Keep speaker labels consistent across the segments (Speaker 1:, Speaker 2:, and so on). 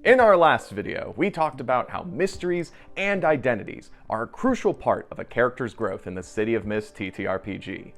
Speaker 1: In our last video, we talked about how mysteries and identities are a crucial part of a character's growth in the City of Mist TTRPG.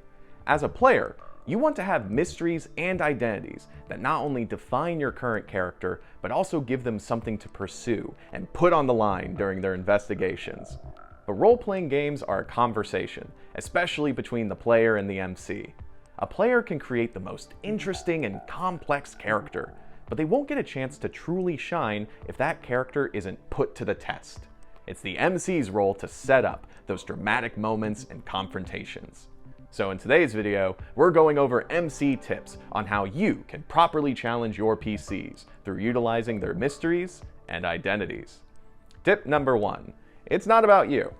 Speaker 1: As a player, you want to have mysteries and identities that not only define your current character, but also give them something to pursue and put on the line during their investigations. But role-playing games are a conversation, especially between the player and the MC. A player can create the most interesting and complex character, but they won't get a chance to truly shine if that character isn't put to the test. It's the MC's role to set up those dramatic moments and confrontations. So in today's video, we're going over MC tips on how you can properly challenge your PCs through utilizing their mysteries and identities. Tip number 1, it's not about you.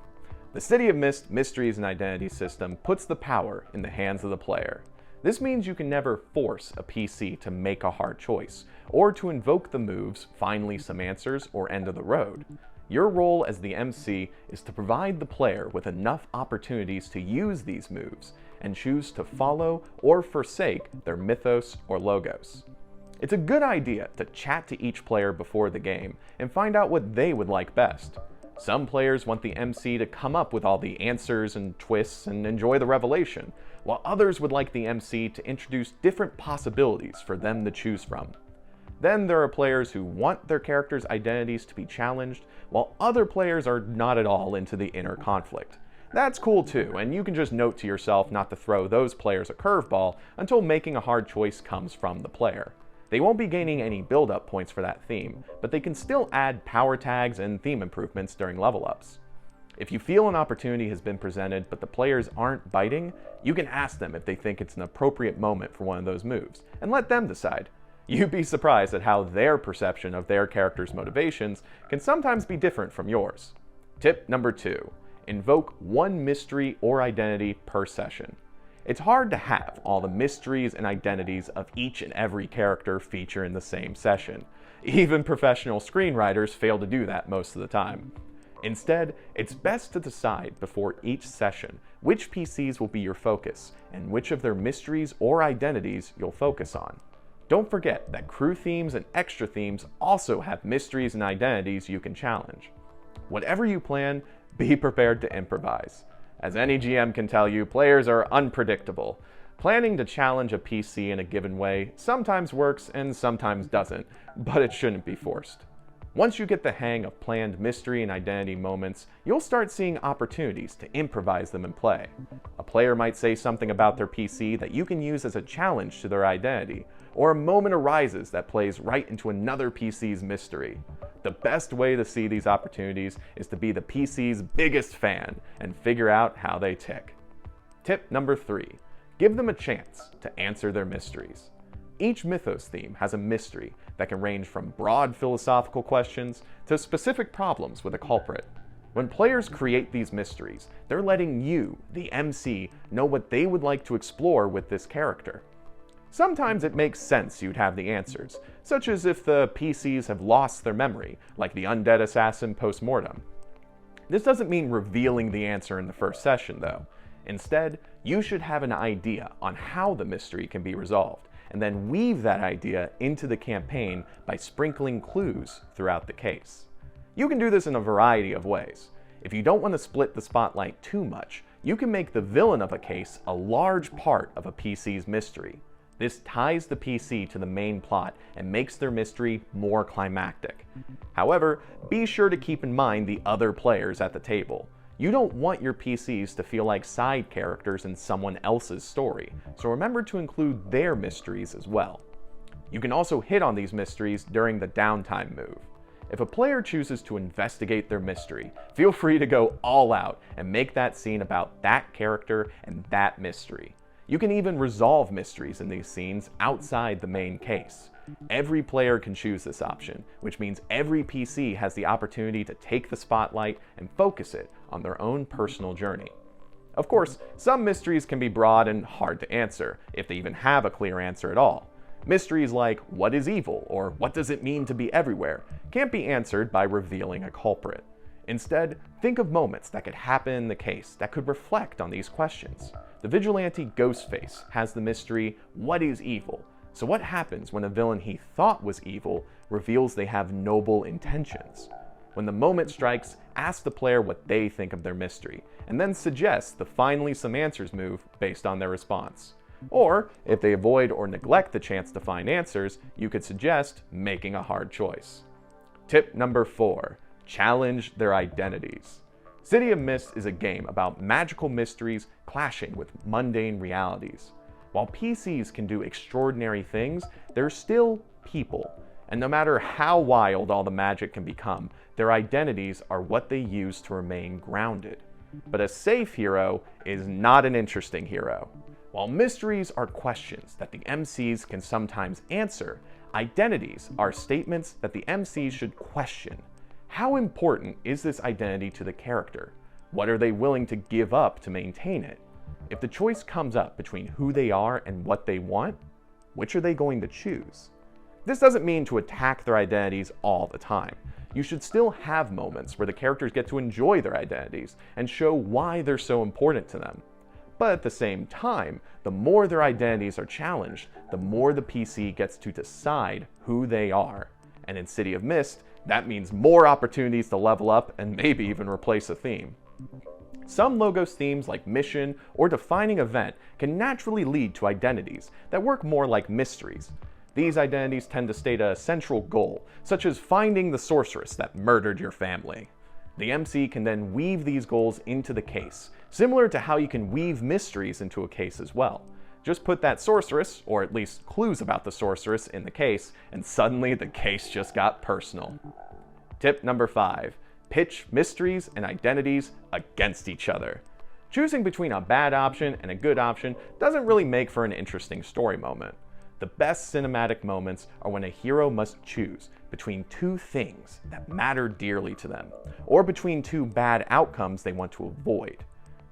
Speaker 1: The City of Mist Mysteries and Identities system puts the power in the hands of the player. This means you can never force a PC to make a hard choice, or to invoke the moves, finally some answers, or end of the road. Your role as the MC is to provide the player with enough opportunities to use these moves, and choose to follow or forsake their mythos or logos. It's a good idea to chat to each player before the game, and find out what they would like best. Some players want the MC to come up with all the answers and twists and enjoy the revelation, while others would like the MC to introduce different possibilities for them to choose from. Then there are players who want their characters' identities to be challenged, while other players are not at all into the inner conflict. That's cool too, and you can just note to yourself not to throw those players a curveball until making a hard choice comes from the player. They won't be gaining any build-up points for that theme, but they can still add power tags and theme improvements during level ups. If you feel an opportunity has been presented but the players aren't biting, you can ask them if they think it's an appropriate moment for one of those moves, and let them decide. You'd be surprised at how their perception of their character's motivations can sometimes be different from yours. Tip number 2, invoke one mystery or identity per session. It's hard to have all the mysteries and identities of each and every character feature in the same session. Even professional screenwriters fail to do that most of the time. Instead, it's best to decide before each session which PCs will be your focus and which of their mysteries or identities you'll focus on. Don't forget that crew themes and extra themes also have mysteries and identities you can challenge. Whatever you plan, be prepared to improvise. As any GM can tell you, players are unpredictable. Planning to challenge a PC in a given way sometimes works and sometimes doesn't, but it shouldn't be forced. Once you get the hang of planned mystery and identity moments, you'll start seeing opportunities to improvise them in play. A player might say something about their PC that you can use as a challenge to their identity, or a moment arises that plays right into another PC's mystery. The best way to see these opportunities is to be the PC's biggest fan and figure out how they tick. Tip number 3, give them a chance to answer their mysteries. Each mythos theme has a mystery that can range from broad philosophical questions to specific problems with a culprit. When players create these mysteries, they're letting you, the MC, know what they would like to explore with this character. Sometimes it makes sense you'd have the answers, such as if the PCs have lost their memory, like the undead assassin post-mortem. This doesn't mean revealing the answer in the first session, though. Instead, you should have an idea on how the mystery can be resolved, and then weave that idea into the campaign by sprinkling clues throughout the case. You can do this in a variety of ways. If you don't want to split the spotlight too much, you can make the villain of a case a large part of a PC's mystery. This ties the PC to the main plot and makes their mystery more climactic. However, be sure to keep in mind the other players at the table. You don't want your PCs to feel like side characters in someone else's story, so remember to include their mysteries as well. You can also hit on these mysteries during the downtime move. If a player chooses to investigate their mystery, feel free to go all out and make that scene about that character and that mystery. You can even resolve mysteries in these scenes outside the main case. Every player can choose this option, which means every PC has the opportunity to take the spotlight and focus it on their own personal journey. Of course, some mysteries can be broad and hard to answer, if they even have a clear answer at all. Mysteries like, what is evil, or what does it mean to be everywhere, can't be answered by revealing a culprit. Instead, think of moments that could happen in the case that could reflect on these questions. The vigilante Ghostface has the mystery, what is evil? So what happens when a villain he thought was evil reveals they have noble intentions? When the moment strikes, ask the player what they think of their mystery, and then suggest the finally some answers move based on their response. Or, if they avoid or neglect the chance to find answers, you could suggest making a hard choice. Tip number 4, challenge their identities. City of Mist is a game about magical mysteries clashing with mundane realities. While PCs can do extraordinary things, they're still people, and no matter how wild all the magic can become, their identities are what they use to remain grounded. But a safe hero is not an interesting hero. While mysteries are questions that the MCs can sometimes answer, identities are statements that the MCs should question. How important is this identity to the character? What are they willing to give up to maintain it? If the choice comes up between who they are and what they want, which are they going to choose? This doesn't mean to attack their identities all the time. You should still have moments where the characters get to enjoy their identities and show why they're so important to them. But at the same time, the more their identities are challenged, the more the PC gets to decide who they are. And in City of Mist, that means more opportunities to level up and maybe even replace a theme. Some Logos themes like mission or defining event can naturally lead to identities that work more like mysteries. These identities tend to state a central goal, such as finding the sorceress that murdered your family. The MC can then weave these goals into the case, similar to how you can weave mysteries into a case as well. Just put that sorceress, or at least clues about the sorceress, in the case, and suddenly the case just got personal. Tip number 5, pitch mysteries and identities against each other. Choosing between a bad option and a good option doesn't really make for an interesting story moment. The best cinematic moments are when a hero must choose between two things that matter dearly to them, or between two bad outcomes they want to avoid.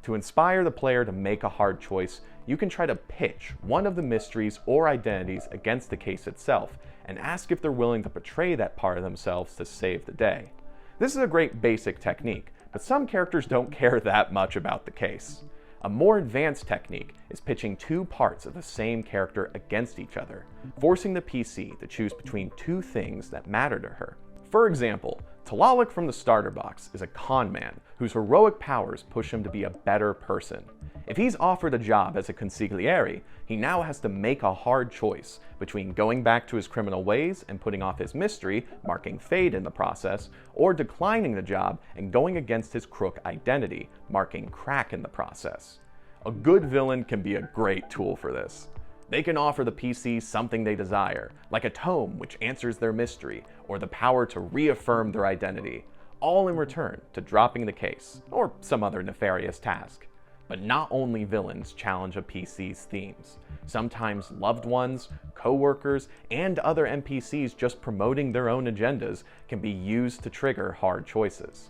Speaker 1: To inspire the player to make a hard choice, you can try to pitch one of the mysteries or identities against the case itself, and ask if they're willing to betray that part of themselves to save the day. This is a great basic technique, but some characters don't care that much about the case. A more advanced technique is pitching two parts of the same character against each other, forcing the PC to choose between two things that matter to her. For example, Tlaloc from the starter box is a con man whose heroic powers push him to be a better person. If he's offered a job as a consigliere, he now has to make a hard choice between going back to his criminal ways and putting off his mystery, marking fade in the process, or declining the job and going against his crook identity, marking crack in the process. A good villain can be a great tool for this. They can offer the PC something they desire, like a tome which answers their mystery, or the power to reaffirm their identity, all in return to dropping the case, or some other nefarious task. But not only villains challenge a PC's themes. Sometimes loved ones, co-workers, and other NPCs just promoting their own agendas can be used to trigger hard choices.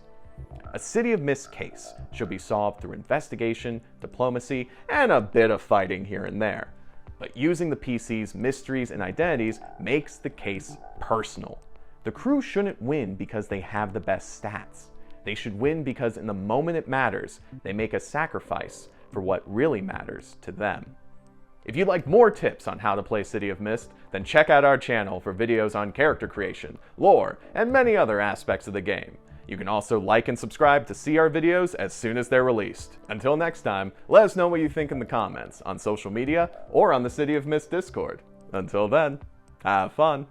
Speaker 1: A City of Mist case should be solved through investigation, diplomacy, and a bit of fighting here and there. But using the PC's mysteries and identities makes the case personal. The crew shouldn't win because they have the best stats. They should win because in the moment it matters, they make a sacrifice for what really matters to them. If you'd like more tips on how to play City of Mist, then check out our channel for videos on character creation, lore, and many other aspects of the game. You can also like and subscribe to see our videos as soon as they're released. Until next time, let us know what you think in the comments, on social media, or on the City of Mist Discord. Until then, have fun!